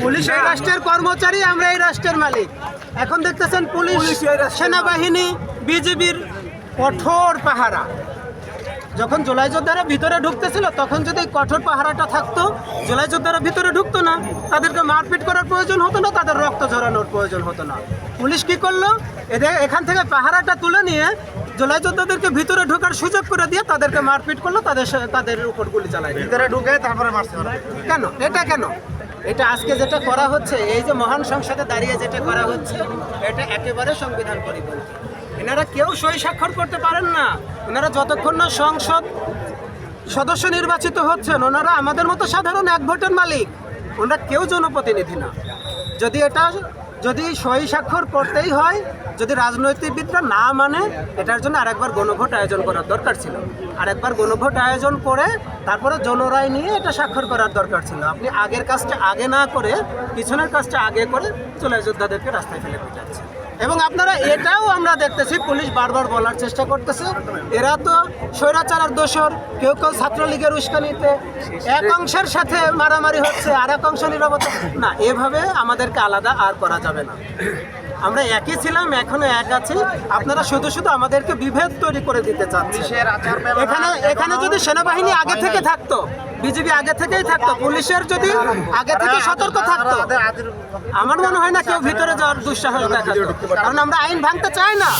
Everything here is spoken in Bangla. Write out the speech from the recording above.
পুলিশ এই রাষ্ট্রের কর্মচারী, আমরা এই রাষ্ট্রের মালিক। এখন দেখতেছেন পুলিশ, সেনাবাহিনী, বিজিবির কঠোর পাহারা। যখন জুলাই যোদ্ধারা ভিতরে ঢুকতেছিল তখন যদি কঠোর পাহারাটা থাকতো, জুলাই যোদ্ধারা ভিতরে ঢুকতো না, তাদেরকে মারপিট করার প্রয়োজন হতো না, তাদের রক্ত ঝরানোর প্রয়োজন হতো না। পুলিশ কি করলো, এদের এখান থেকে পাহারাটা তুলে নিয়ে জুলাই যোদ্ধাদেরকে ভিতরে ঢোকার সুযোগ করে দিয়ে তাদেরকে মারপিট করলো, তাদের উপর গুলি চালায় ভিতরে ঢুকে তারপরে মারছে। কেন এটা কেন? এটা আজকে যেটা করা হচ্ছে, এই যে মহান সংসদে দাঁড়িয়ে যেটা করা হচ্ছে, এটা একেবারে সংবিধান পরিপন্থী। এনারা কেউ সই স্বাক্ষর করতে পারেন না। ওনারা যতক্ষণ না সংসদ সদস্য নির্বাচিত হচ্ছেন, ওনারা আমাদের মতো সাধারণ এক ভোটের মালিক, ওনারা কেউ জনপ্রতিনিধি না। যদি সই স্বাক্ষর করতেই হয়, যদি রাজনৈতিকবিদরা না মানে, এটার জন্য আরেকবার গণভোট আয়োজন করার দরকার ছিল। আরেকবার গণভোট আয়োজন করে তারপরে জনরায় নিয়ে এটা স্বাক্ষর করার দরকার ছিল। আপনি আগের কাজটা আগে না করে পিছনের কাজটা আগে করে জুলাই যোদ্ধাদেরকে রাস্তায় ফেলে পিটাচ্ছে। এবং আপনারা এটাও আমরা দেখতেছি, পুলিশ বারবার বলার চেষ্টা করতেছে এরা তো স্বৈরাচারের দোসর, কেউ কেউ ছাত্রলীগের উস্কানিতে, এক অংশের সাথে মারামারি হচ্ছে আর এক অংশ নিরাপত্তা না। এভাবে আমাদেরকে আলাদা আর করা যাবে না। আমরা একই ছিলাম, এখনো এক আছি। আপনারা শুধু শুধু আমাদেরকে বিভেদ তৈরি করে দিতে চাচ্ছেন। এখানে যদি সেনাবাহিনী আগে থেকে থাকতো, বিজেপি আগে থেকেই থাকতো, পুলিশের যদি আগে থেকে সতর্ক থাকতো, আমার মনে হয় না কেউ ভিতরে যাওয়ার দুঃসাহস দেখাতো। কারণ আমরা আইন ভাঙতে চাই না।